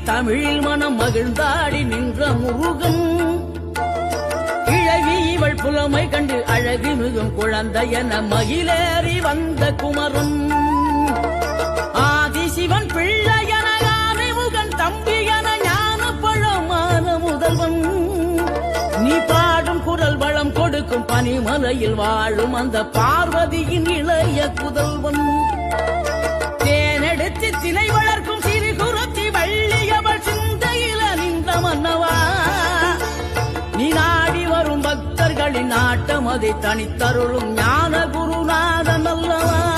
தமிழில் மனம் மகிழ்ந்தாடி நின்ற முருகன். கிழவி இவள் புலமை கண்டு அழகு மிகும் குழந்தை என மகிழேறி வந்த குமரன். ஆதிசிவன் பிள்ளை என ஆனைமுகன் தம்பி என ஞான பழமான முதல்வன். நீ பாடும் குரல் வளம் கொடுக்கும் பனிமலையில் வாழும் அந்த பார்வதியின் இளைய புதல்வன். தேனெடுத்து திணை வளர்க்கும் சிறு குருத்தி வள்ளியவள் சிந்தையில நின்ற மன்னவா. நீ நாடி வரும் பக்தர்களின் நாட்டம் அதை தனித்தருளும் ஞான குருநாதன் அல்லவா.